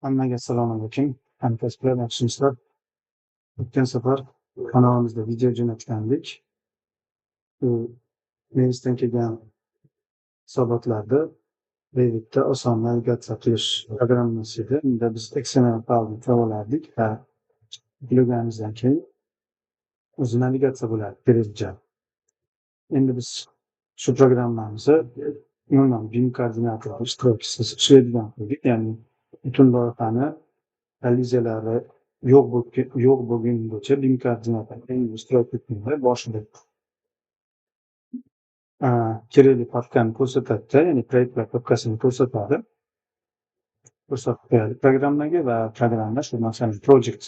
Hammaga assalomu alaykum. Hamkasblar, yaxshimisizlar? O'tgan safar kanalimizda video jo'natgandik. Nemisdan kelgan hisobotlarda Revitda oson navigatsiya qilish programmasi edi. Unda biz XML faylni kirib olardik va yuklaganimizdan keyin o'zi navigatsiya bo'lardi keraklicha. Endi biz shu programmamizni umuman BIM koordinator ishtirokchisiz ishlaydigan qildik. Ya'ni butun loyihani koliziyalari yo'q bo'lgungacha BIM koordinatorda ishtirok etganda boshida kerakli papkani ko'rsatadi, ya'ni proyektlar papkasini ko'rsatib qo'yadi programmaga va programma shu masalan project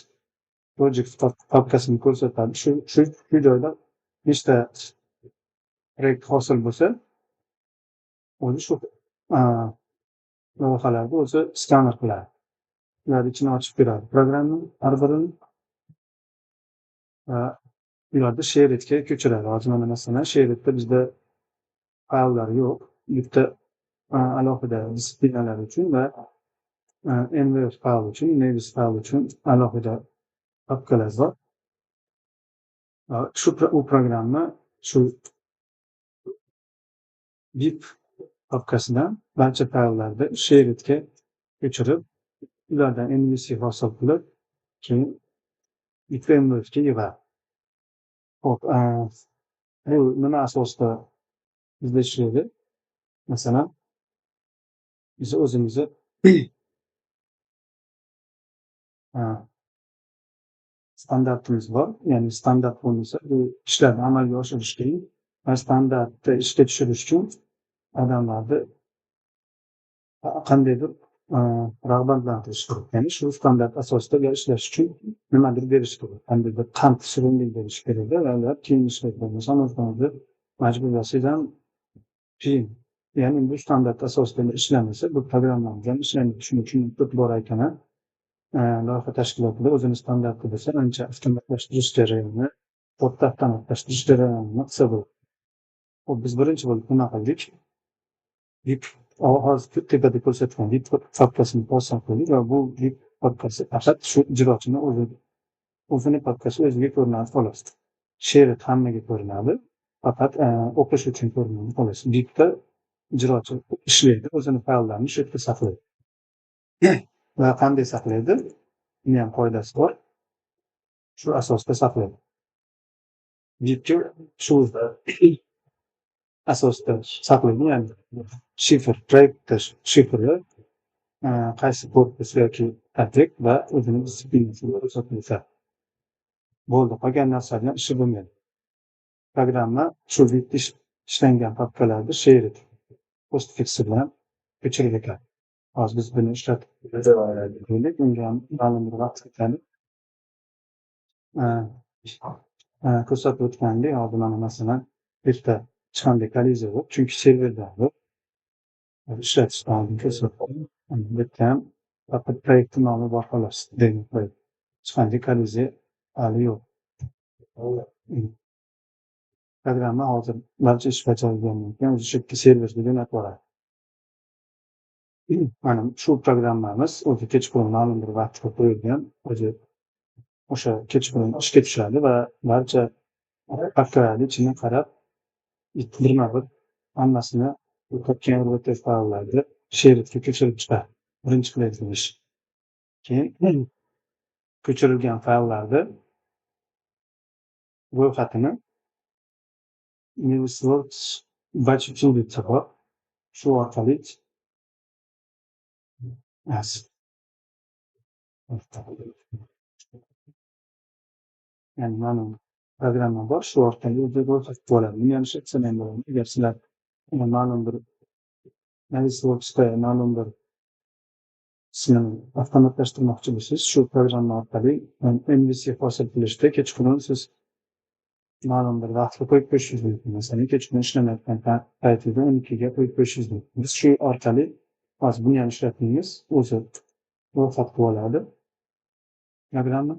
papkasini ko'rsatadi. Shu joyda nechta proyekt hosil bo'lsa, o'zi shu loyihalarni o'zi skaner qiladi. Ular ichini ochib beradi programma har birini va ularni Shared'ga ko'chiradi. Hozir mana masalan Shared'da bizda fayllar yo'q. Bitta alohida disiplinalar uchun va NVF fayl uchun, Nevis fayl uchun alohida papkalar bor. U programma shu BIP papkasidan barcha fayllarni Shared'ga ko'chirib, ulardan MVC hosil qilib, keyin NVF'ga yig'adi. Xo'p, bu nima asosida bizda ishlaydi? Masalan, biz o'zimizni standartimiz bor. Ya'ni standart bo'lmasa, bu ishlarni amalga oshirish qiyin. Va standartni ishga tushirish uchun odamlarni qandaydir rag'batlantirish kerak. Ya'ni shu standart asosida ishlash uchun nimadir berish kerak. Qandaydir qand shirinlik berish kerak va ular keyin ishlaydi. Masalan, o'zimizni majburlasangiz ham qiyin. Ya'ni bu standart asosida ishlamasa, bu programmamiz ham ishlaydi. Shuning uchun bor ekan. Loyiha tashkilotida o'zini standarti bo'lsa, ancha avtomatlashtirish jarayoni, o'rta avtomatlashtirish jarayonini qilsa bo'ladi. Xo'p, biz birinchi bo'lib nima qildik? BIP hozir tepada ko'rsatgan BIP papkasini posan qildik va bu BIP papkasi faqat shu ijrochini o'zini papkasi o'ziga ko'rinadi xolos. Shared hammaga ko'rinadi, faqat o'qish uchun ko'rinadi xolos. BIPda ijrochi ishlaydi, o'zini fayllarini shu yerda saqlaydi. Va qanday saqlaydi? Buni ham qoidasi bor. Shu asosda saqlaydi. BIPga shu asosda saqlaydi, ya'ni shifr, proyekt shifri, qaysi korpus yoki obyekt va o'zini disiplinasiga ko'rsatilsa bo'ldi. Qolgan narsalar ishi bo'lmaydi. Programma shu BIPda ishlangan papkalarni Shared postfix bilan ko'chirib ekan. Hozir biz buni ishlatib ko'rdik, unga ham ma'lum bir vaqt ketadi. Ko'rsatib o'tgandek, hozir mana masalan bitta hech qanday kolliziya yo'q, chunki serverda yo'q. Ishlatishdan oldin ko'rsatdim. Bitta ham faqat proyekt nomi bor xolos. Hech qanday kolliziya hali yo'q. Programma hozir barcha ish bajarilgandan keyin o'zi shu yerga serverga jo'natib boradi. Mana shu programmamiz o'zi kechqurun ma'lum bir vaqtga qo'yilgan, o'zi o'sha kechqurun ishga tushadi va barcha papkalarni ichini qarab, birma-bir hammasini topgan RVT fayllarni Shared'ga ko'chirib chiqadi. Birinchi qilayotgan ish. Keyin ko'chirilgan fayllarni ro'yxatini Navisworks batch utility bor. Shu orqali ya'ni ma'lum programma bor, shu orqali o'zi ro'yxatga oladi. Buni ham ishlatsam ham bo'ladi. Agar sizlar ma'lum bir Navisworksda ma'lum bir qismini avtomatlashtirmoqchi bo'lsangiz, shu programma orqali MVC hosil qilishda kechqurun siz ma'lum bir vaqtga qo'yib qo'yishingiz mumkin. Masalan, kechqurun ishlamayotgan paytida 12ga qo'yib qo'yishingiz mumkin. Biz shu orqali hozir buni ham ishlatdingiz, o'zi ro'yxat qilib oladi programma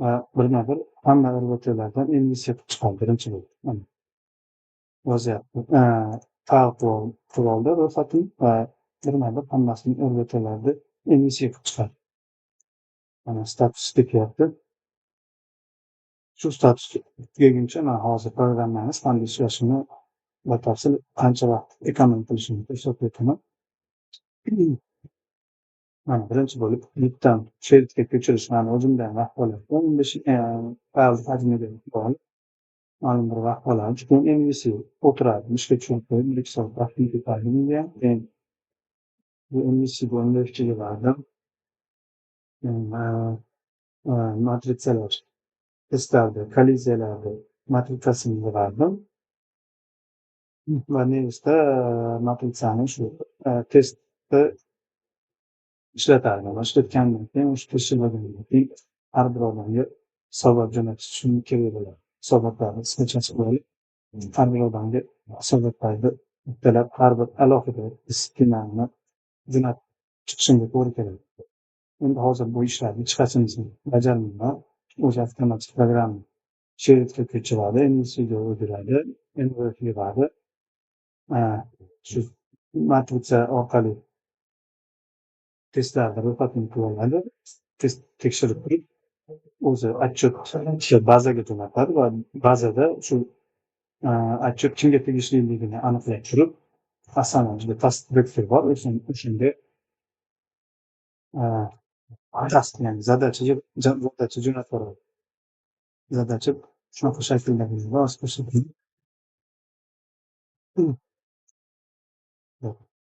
va birma-bir hamma RVTlardan MVC chiqadi birinchi bo'lib. Yozyapti. Fayl qilib oldi ro'yxatini va birma-bir hammasini RVTlarni NVC qilib chiqadi. Mana status ketyapti. Shu status tugaguncha man hozir programmani qanday ishlashini batafsil qancha vaqt ekonom qilishini ko'rsatib o'taman. Mana birinchi bo'lib bittadan sheritga ko'chirish mani o'zimdan vaqt oladi. 15 fayl hajmiga bog'liq ma'lum bir vaqt oladi. Keyin MVC o'tiradi, ishga tushirib qo'yib 1-2 soat vaqtni ketadi menga. Keyin bu MVCga undachiga bordim. Matrisalar testlarni, kolliziyalarni matritsasini yig'ardim va nevisda matritsani shu testda ishlatardim. Ishlatgandan keyin o'sha teshilmagandan keyin har bir odamga hisobot jo'natish uchun kerak bo'ladi. Hisobotlarni qisqachasi bo'lib, har bir odamga hisobotlarni bittalab har bir alohida disiplinani jo'natib chiqishimga to'g'ri keladi. Endi hozir bu ishlarni hech qachonisi bajarmayman. O'sha avtomatik programma sheritga ko'chiradi, NVCga o'giradi, NVF yig'adi. Shu matritsa orqali testlarni ro'yxatini qilib oladi. Test tekshirib turib, o'zi отчет bazaga jo'natadi va bazada shu отчет kimga tegishliligini aniqlab turib, masalan, juda past vektor bor, o'shanga task, ya'ni zadacha jo'natib boradi. Zadacha shunaqa shakldagi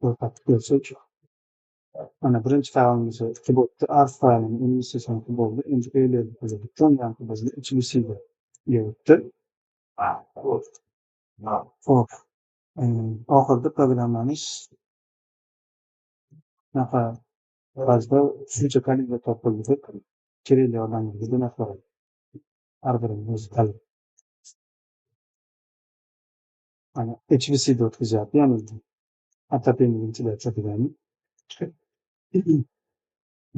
ro'yxatni ko'rsak, mana birinchi faylimiz qilib o'tdi. Arf faylini investitsiya qilib bo'ldi. Endi faillarni qilib bizga HVC'ga o'tdi. Xo'p, oxirida programmamiz shunaqa ba'zida shuncha kalima topildi deb kerakli odamlarga jo'natib boradi. Har birini o'zi tanlab. Mana HVC'da o'tkazyapti, ya'ni atapeni ventilyatsiya degani.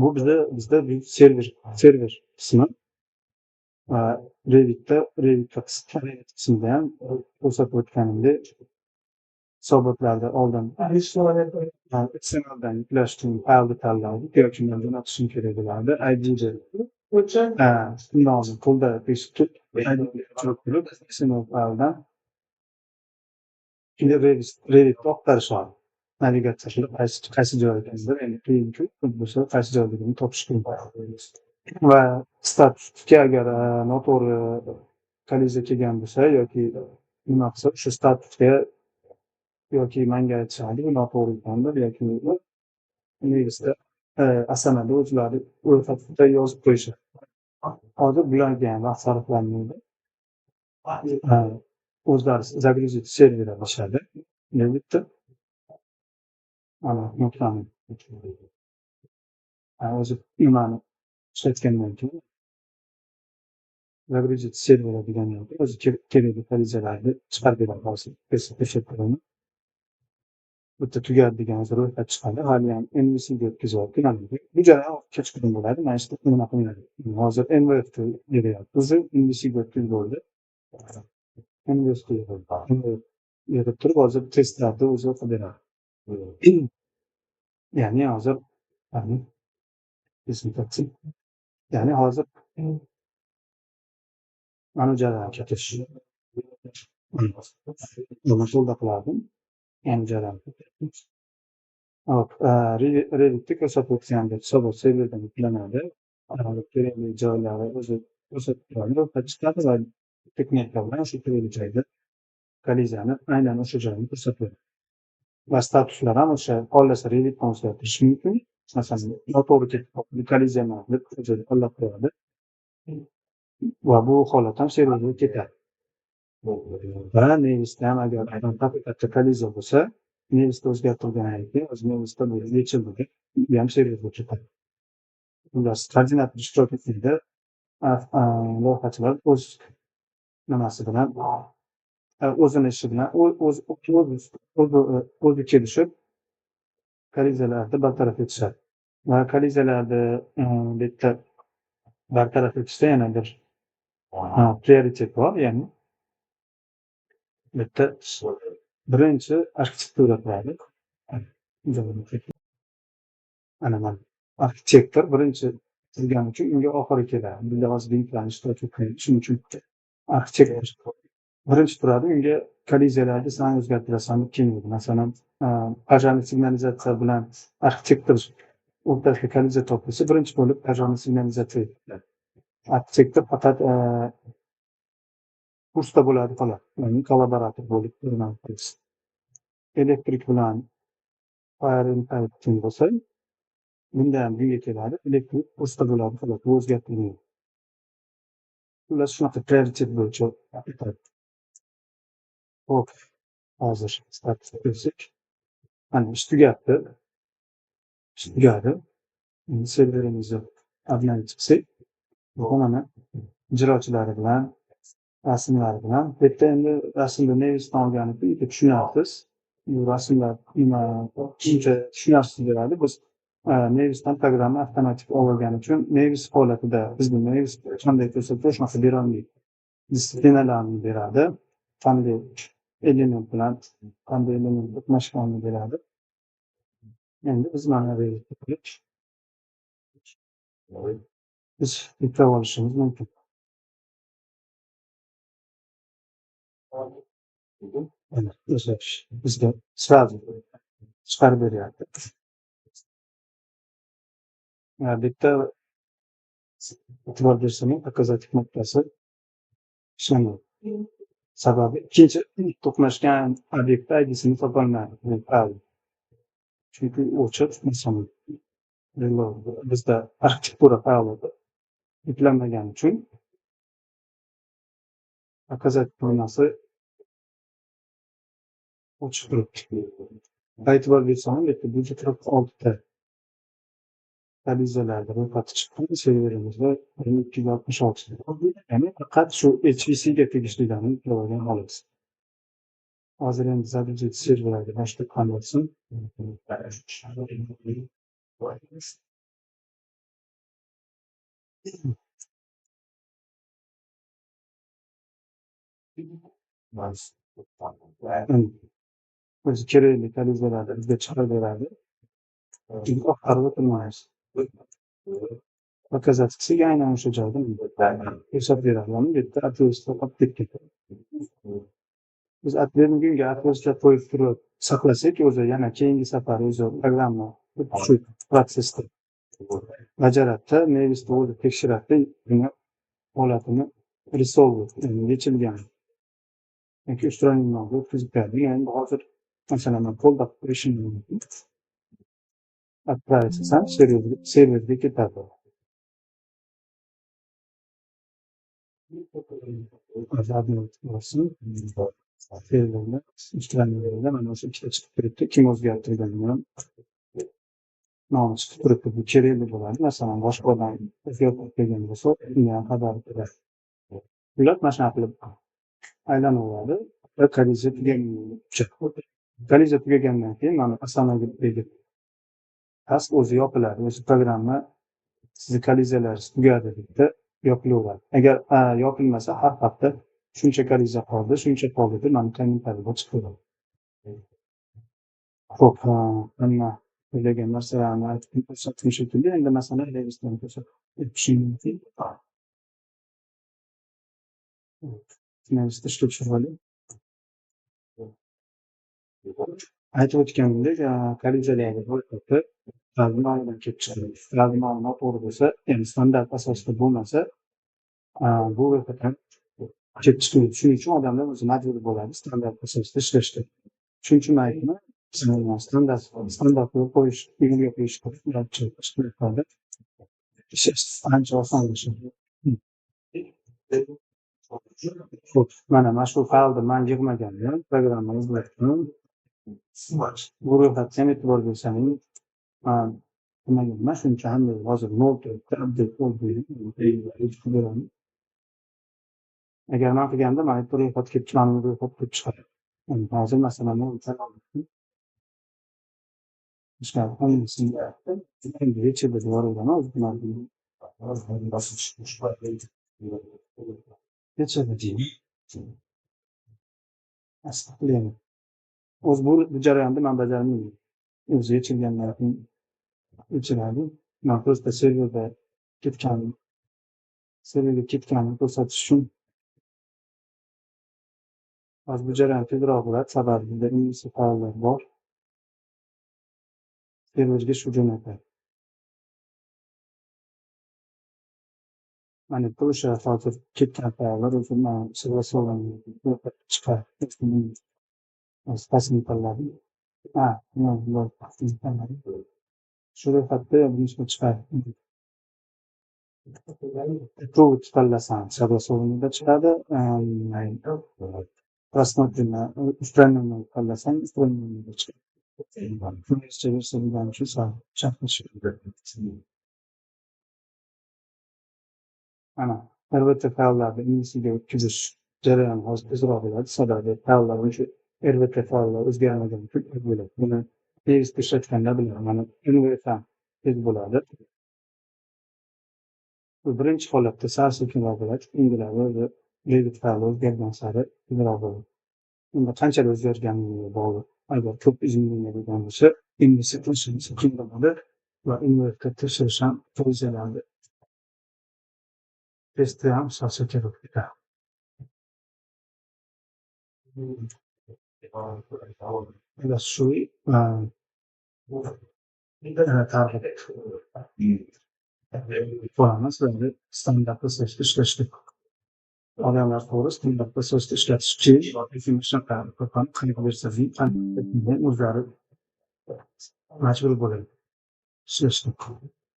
Bu bizda server qismi va Revit qismida ham ko'rsatib o'tganimdek hisobotlarda oldin XMLdan yuklash uchun faylni tanlaydi yoki undan jo'natishim kerak bo'ladi. ID'ni undan oldin qo'lda tekshirib turib XML fayldan Revitga oqtarishadi. Navigatsiya qilib qaysi joyda ekanligini, endi qiyinku bo'lsa qaysi joyligini topish qiyin. Va statusga agar noto'g'ri kolliziya kelgan bo'lsa yoki nima qilsa, shu statusga yoki menga aytishadi, bu noto'g'ri ekandir yoki nevisda asamada o'zlari ro'yxatda yozib qo'yishadi. Hozir bularga ham vaqt sarflanmaydi. O'zlari загрузить serverga boshladi. Bitta ana nuqtani o'zi nimani ishlatgandan keyin загрузить serverga degan yo'lda o'zi kerakli kolliziyalarni chiqarib beradi. Hozir ko'rsatib bitta tugadi degan ro'yxat chiqadi. Hali ham NVCga o'tkazyapti. Bu jarayon kechqurun bo'ladi. Mana shu nima qilinadi. Hozir NVF beryapti. O'zi NVCga o'tkazib bo'ldi. NVFga yig'ib turib hozir testlarni o'zi o'qib beradi. Ya'ni hozir ya'ni hozir mana jarayon ketish. Buni qo'lda qilardim. Yana jarayon. Hop, Revit'da ko'rsatib o'tgandek hisobot serverdan yuklanadi. Kerakli joylari o'zi ko'rsatib turadi, ro'yxat chiqadi va texnika bilan shu kerakli joyda kolliziyani aynan o'sha joyni ko'rsatib beradi. Va statuslar ham o'sha xohlasa Revitdan o'zgartirish mumkin. Masalan, noto'g'ri ketib kolliziyani deb o'zi tanlab qo'yadi. Va bu holat ham serverga ketadi. Va nevisda ham agar haqiqatda kolliziya bo'lsa, nevisda o'zgartirgandan keyin o'z nevisda yechildi deb bu ham serverga ketadi. Xullas, koordinat ishtirok etganda loyihachilar o'z nimasi bilan o'zini ishi bilan o'zi kelishib kolliziyalarni bartaraf etishadi. Va kolliziyalarni bitta bartaraf etishda yana bir prioritet bor, ya'ni bitta birinchi arxitektura qiladi. Ana arxitektor birinchi turgani uchun unga oxiri keladi. Bizda hozir linklarni ishtirok etmaydi. Shuning uchun arxitektor birinchi turadi, unga kolliziyalarni san o'zgartirasanmi keyingi. Masalan, pojarniy signalizatsiya bilan arxitektor o'rtasida kolliziya topilsa, birinchi bo'lib pojarniy signalizatsiya etiladi. Arxitektor faqat kursda bo'ladi xolos. Ya'ni kollaborator bo'lib ko'rinadi. Elektrik bilan fire and fighting bo'lsa, bunda ham bunga keladi. Elektrik kursda bo'ladi xolos, bu o'zgartirilmaydi. Xullas shunaqa prioritet bo'yicha aytadi. Hop, hozir start qilsak, mana ish tugadi. Endi serverimizni admin chiqsak, bu mana ijrochilari bilan, rasmlari bilan. Bu yerda endi rasmni nevisdan olganlikni bitta tushunyapsiz. Bu rasmlar nima shuncha tushunyapsiz beradi. Biz nevisdan programma avtomatik olgani uchun nevis holatida bizni nevis qanday ko'rsatsa shunaqa berolmaydi. Distsiplinalarni beradi. Qanday element bilan qanday element to'qnashganini beradi. Endi biz mana bu biz yuklab olishimiz mumkin. Mana bizga sразу chiqarib beryapti. Bu yerda e'tibor bersangiz, показатель nuqtasi ishlamaydi. Sababi ikkinchi to'qnashgan obyektda ID'sini topolmaydi. Chunki o'chib, masalan, bizda arxitektura faylida yuklanmagani uchun показатель nuqtasi o'chib turibdi. E'tibor bersangiz, bu yerda 46 ta kolliziyalarni ro'yxati chiqqan serverimizda 266 ta. Ya'ni faqat shu HVCga tegishlilarni yuklab olgan xolos. Hozir endi zarur serverlarga boshqa qanday o'zi kerakli kolliziyalarni bizga chiqarib beradi. Oxirida o'tirmaymiz. Показательsiga aynan o'sha joyda ko'rsatib beradi. Bu yerda atlasda qolib ketgan. Biz atlasga atlasga qo'yib turib saqlasak, o'zi yana keyingi safar o'zi programma shu protsessda bajaradi. Nevisni o'zi tekshiradi, buni holatini resolve yechilgan yoki ustroningdan o'tkazib beradi. Ya'ni hozir masalan qo'lda qo'yishim mumkin. Отправиться serverga ketadi. Serverni ishlanmaganida mana o'sha ikkita chiqib turibdi. Kim o'zgartirganini ham nomi chiqib turibdi. Bu kerakli bo'ladi. Masalan, boshqa odam o'zgartirib kelgan bo'lsa, unga ham xabar beradi. Ular mana shunaqa qilib aylanaveradi. Kolliziya tugagandan keyin mana asamagidagi task o'zi yopiladi. O'zi programma sizni kolliziyalar tugadi deb yopilaveradi. Agar yopilmasa har hafta shuncha kolliziya qoldi, shuncha qoldi deb mana kommentariyda chiqadi. Xo'p, mana o'ylagan narsalarni aytib ko'rsatdim shekilli. Endi masalan, revizdan ko'rsatib o'tishim mumkin. Revizda ishga tushirib oling. Aytib o'tganimdek, kolliziyalarni ro'yxati ma'lumotdan kelib chiqadi. Ma'lumot to'g'ri bo'lsa, ya'ni standart asosida bo'lmasa, bu ro'yxatdan kelib chiqadi. Shuning uchun odamlar o'zi majbur bo'ladi standart asosida ishlashga. Shuning uchun aytdim, standart qo'yish, yo'lga qo'yish chiqadi. Ish ancha osonlashadi. Xo'p, mana shu faylni men yig'maganman, programma yozdim. Bu ro'yxatga ham e'tibor bersangiz, nimaga shuncha hamda hozir 0 update bo'ldi. Agar men qilganda mana bu ro'yxat kelib chiqadi. Hozir masalan o'zi bu jarayonni men bajarmayman. O'zi yechilgandan keyin yechiladi. Markazda serverga ketganini ko'rsatish uchun hozir bu jarayon tezroq bo'ladi, sababi bunda ingliz fayllar bor. Serverga shu jo'natadi. Mana bu o'sha hozir ketgan fayllar o'zi man server chiqadi. Pasini tanladim. Shu ro'yxatda bunisi chiqadi. Approved tanlasam server chiqadi. Просмотрено устранено tanlasam устранено chiqadi. Inglizcha versiya bo'lgani uchun Ana RVT fayllarni inglizchaga o'tkazish jarayoni hozir tezroq bo'ladi. Sababi fayllar o'sha RVT fayllar o'zgarmagani uchun bo'ladi. Buni tezda ishlatganda bilaman. Mana NVF ham tez bo'ladi. Bu birinchi holatda sal sekinroq bo'ladi. Keyingilarida o'zi Revit fayli o'zgargan sari tezroq bo'ladi. Unda qanchalik o'zgarganiga bog'liq. Agar ko'p izlanadigan bo'lsa, investitsiya sekin bo'ladi va NVFga tekshirish ham tavsiyalanadi. Testda ham sal sekinroq ketadi. Shu ko'ramiz va standart asosida ishlashni odamlar to'g'ri standart asosida ishlatish keyin qanaqa bersangiz o'zlari majbur bo'ladi ishlashga.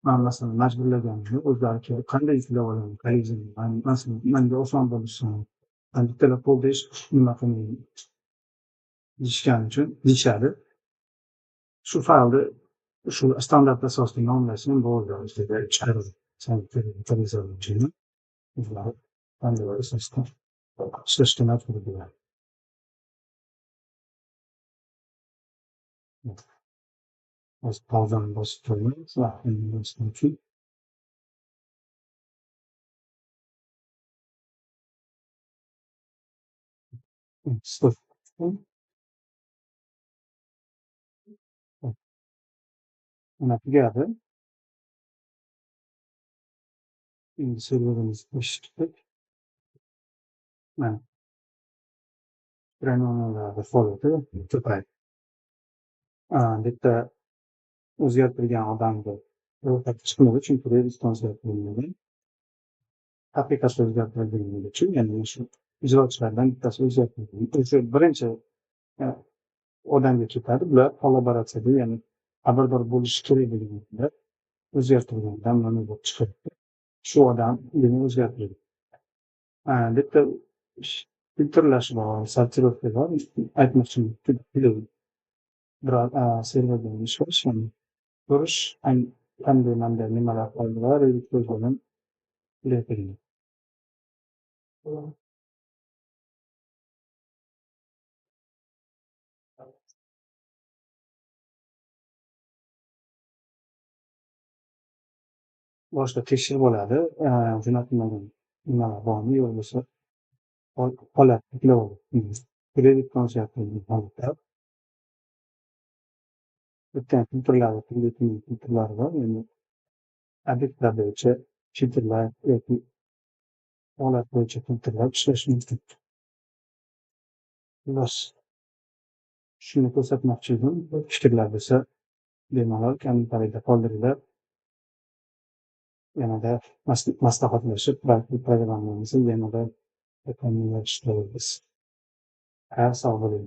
Man masalan majburlaganimda o'zlari kelib qanday yuklab olaman, masalan menga oson bo'lishi bittalar qo'lda nima qilmaydi deyishgani uchun deyishadi. Shu faylni shu standart asosida nomlashim bo'ldi. Chiqarib o'zlari qanday asosda ishlashga majbur bo'ladi. Hozir pauzani bosib qo'yamiz va uchun mana tugadi. Endi serverimiz qo'shdik. Mana prenumeratsiya faoliyati ko'paydi. Bitta o'zgartirgan odamga ro'yxatga chiqmadi, chunki revizyon o'zgartirilmagan. Haqiqatda o'zgartirilgani uchun, ya'ni shu ijrochilardan bittasi o'zgartirilgan. O'sha birinchi odamga ketadi. Bular kollaboratsiyada, ya'ni xabardor bo'lishi kerak bo'lganlar o'zgartirilgandan mana bu chiqadi. Shu odam yana o'zgartirildi. Bitta filtrlash bor, sortirovka bor. Aytmoqchiman, serverdan ishlash, ya'ni ko'rish qanday nimalar qoldilar, ko'zdan lepiling. Boshqa tekshirib oladi, jo'natilmagan nimalar bormi, yo'q bo'lsa holat yuklab oladi. Kredit holatda bitta filtrlari bor, ya'ni obyektlar bo'yicha filtrlar yoki holat bo'yicha filtrlar ishlash mumkin. Bas shuni ko'rsatmoqchi edim. Fikrlar bo'lsa bemalol kommentariyda qoldiringlar. Yanada maslahatlashib, programmamizni yanada takomillashtiramiz. Sog' bo'ling.